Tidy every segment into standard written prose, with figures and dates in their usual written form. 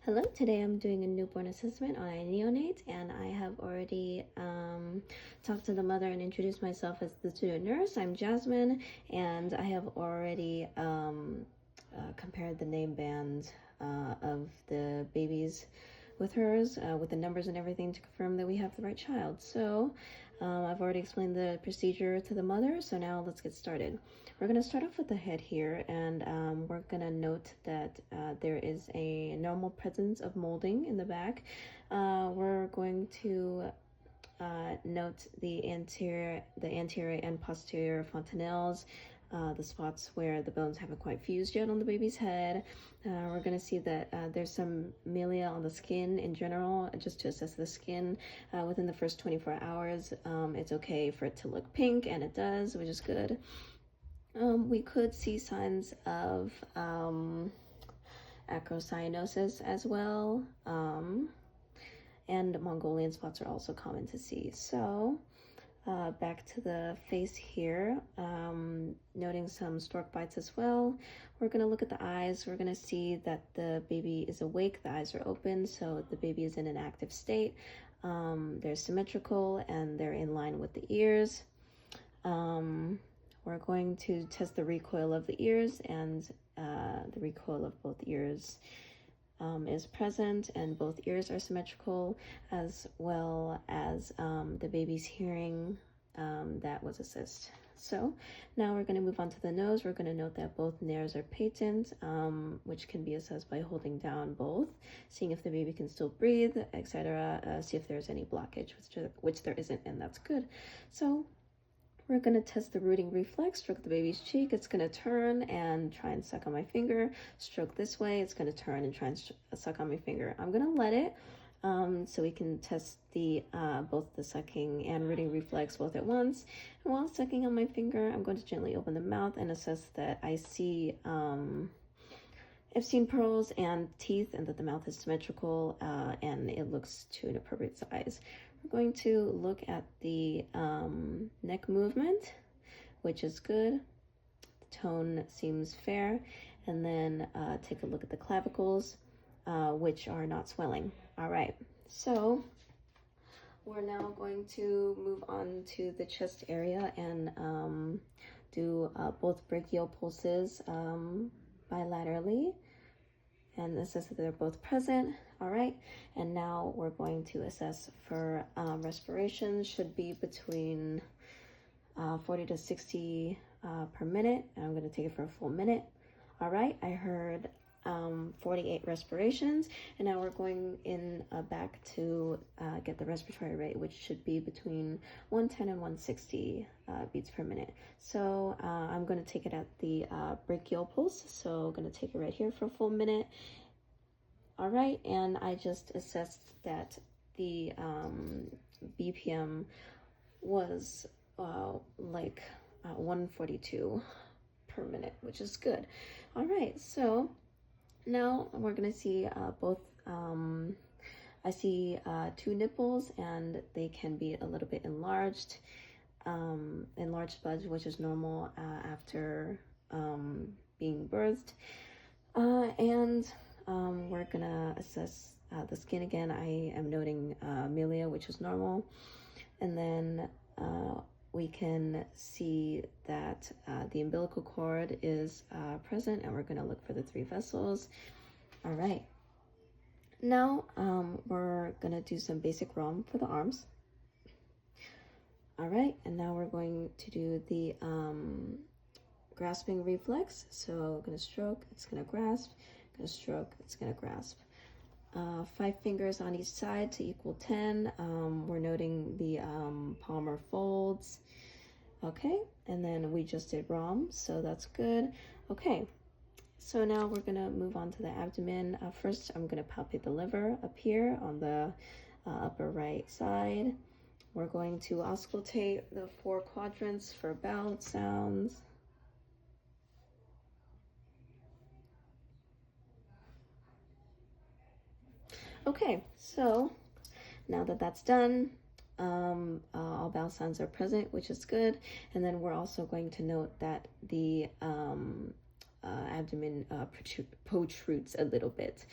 Hello, today I'm doing a newborn assessment on a neonate, and I have already talked to the mother and introduced myself as the student nurse. I'm Jasmine, and I have already compared the name band of the babies with hers, with the numbers and everything to confirm that we have the right child. So I've already explained the procedure to the mother, so now let's get started. We're going to start off with the head here, and we're going to note that there is a normal presence of molding in the back. We're going to note the anterior and posterior fontanelles, the spots where the bones haven't quite fused yet on the baby's head. We're going to see that there's some milia on the skin in general, just to assess the skin within the first 24 hours. It's okay for it to look pink, and it does, which is good. We could see signs of acrocyanosis as well. And Mongolian spots are also common to see. So back to the face here, noting some stork bites as well. We're going to look at the eyes. We're going to see that the baby is awake, the eyes are open, so the baby is in an active state. They're symmetrical and they're in line with the ears. We're going to test the recoil of the ears, and the recoil of both ears is present, and both ears are symmetrical, as well as the baby's hearing that was assessed. So now we're going to move on to the nose. We're going to note that both nares are patent, which can be assessed by holding down both, seeing if the baby can still breathe, etc. See if there's any blockage, which there isn't, and that's good. So we're going to test the rooting reflex. Stroke the baby's cheek. It's going to turn and try and suck on my finger. Stroke this way. It's going to turn and try and suck on my finger. I'm going to let it so we can test the both the sucking and rooting reflex both at once. And while sucking on my finger, I'm going to gently open the mouth and assess that I see Epstein pearls and teeth, and that the mouth is symmetrical and it looks to an appropriate size. We're going to look at the neck movement, which is good. The tone seems fair. And then take a look at the clavicles, which are not swelling. All right, so we're now going to move on to the chest area and do both brachial pulses bilaterally and assess that they're both present. All right, and now we're going to assess for respiration. Should be between 40 to 60 per minute, and I'm going to take it for a full minute. All right, I heard 48 respirations, and now we're going in back to get the respiratory rate, which should be between 110 and 160 beats per minute. So I'm going to take it at the brachial pulse, so I'm going to take it right here for a full minute. All right, and I just assessed that the BPM was 142 per minute, which is good. All right, so now we're gonna see both, I see 2 nipples, and they can be a little bit enlarged. Enlarged buds, which is normal after being birthed. We're gonna assess the skin again. I am noting milia, which is normal. And then we can see that the umbilical cord is present, and we're gonna look for the 3 vessels. All right. Now we're gonna do some basic ROM for the arms. All right, and now we're going to do the grasping reflex. So I'm gonna stroke, it's gonna grasp, gonna stroke, it's gonna grasp. 5 fingers on each side to equal 10. We're noting the palmar folds. Okay, and then we just did ROM, so that's good. Okay, so now we're gonna move on to the abdomen. First, I'm gonna palpate the liver up here on the upper right side. We're going to auscultate the 4 quadrants for bowel sounds. Okay, so now that that's done, all bowel sounds are present, which is good. And then we're also going to note that the abdomen protrudes a little bit.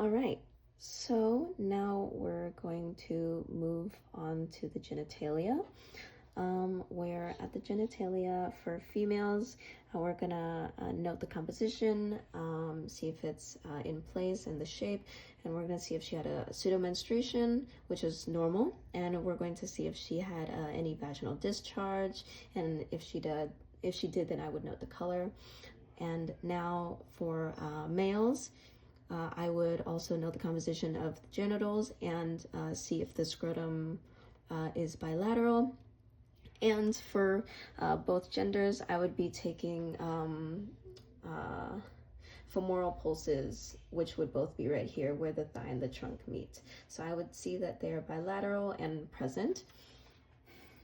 All right, so now we're going to move on to the genitalia, where at the genitalia for females, we're gonna note the composition, see if it's in place and the shape, and we're gonna see if she had a pseudomenstruation, which is normal, and we're going to see if she had any vaginal discharge, and if she did, then I would note the color. And now for males, I would also note the composition of the genitals and see if the scrotum is bilateral. And for both genders, I would be taking femoral pulses, which would both be right here where the thigh and the trunk meet. So I would see that they are bilateral and present.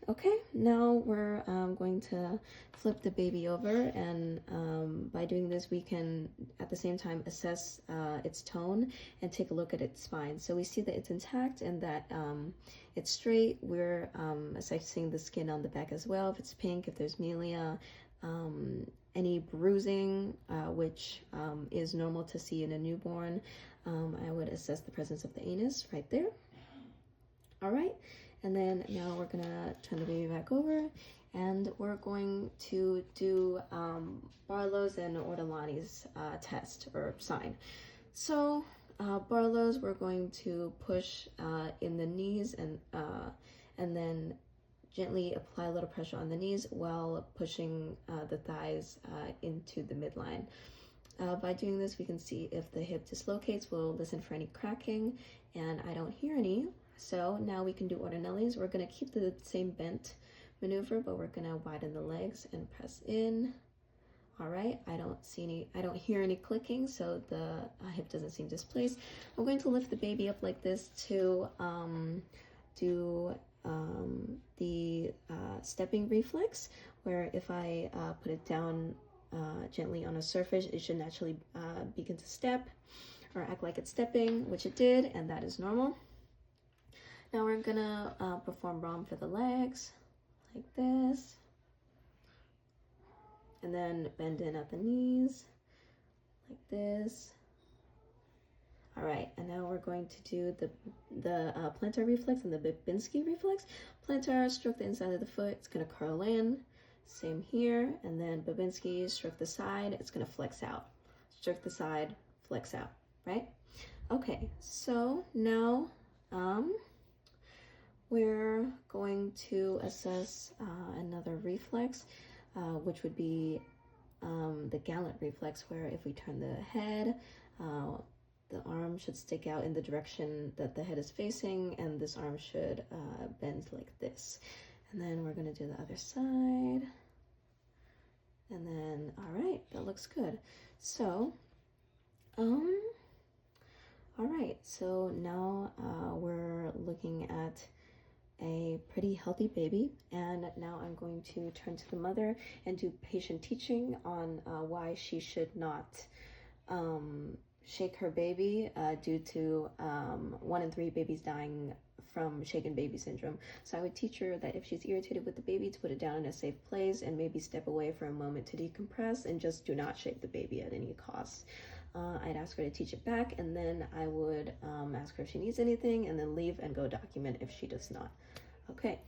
Okay, now we're going to flip the baby over, and by doing this we can at the same time assess its tone and take a look at its spine. So we see that it's intact and that it's straight. We're assessing the skin on the back as well, if it's pink, if there's melia, any bruising, which is normal to see in a newborn. I would assess the presence of the anus right there. All right. And then now we're gonna turn the baby back over, and we're going to do Barlow's and Ortolani's test or sign. So Barlow's, we're going to push in the knees and then gently apply a little pressure on the knees while pushing the thighs into the midline. By doing this, we can see if the hip dislocates. We'll listen for any cracking, and I don't hear any. So now we can do Ortonelli's. We're going to keep the same bent maneuver, but we're going to widen the legs and press in. All right, I don't hear any clicking, so the hip doesn't seem displaced. I'm going to lift the baby up like this to do the stepping reflex, where if I put it down gently on a surface, it should naturally begin to step or act like it's stepping, which it did, and that is normal. Now we're gonna perform ROM for the legs, like this. And then bend in at the knees, like this. All right, and now we're going to do the plantar reflex and the Babinski reflex. Plantar, stroke the inside of the foot, it's gonna curl in. Same here, and then Babinski, stroke the side, it's gonna flex out. Stroke the side, flex out, right? Okay, so now, we're going to assess another reflex, which would be the Gallant reflex, where if we turn the head, the arm should stick out in the direction that the head is facing, and this arm should bend like this. And then we're going to do the other side. And then, all right, that looks good. So, all right, so now we're looking at a pretty healthy baby, and now I'm going to turn to the mother and do patient teaching on why she should not shake her baby due to 1 in 3 babies dying from shaken baby syndrome. So I would teach her that if she's irritated with the baby, to put it down in a safe place and maybe step away for a moment to decompress, and just do not shake the baby at any cost. I'd ask her to teach it back, and then I would ask her if she needs anything, and then leave and go document if she does not. Okay,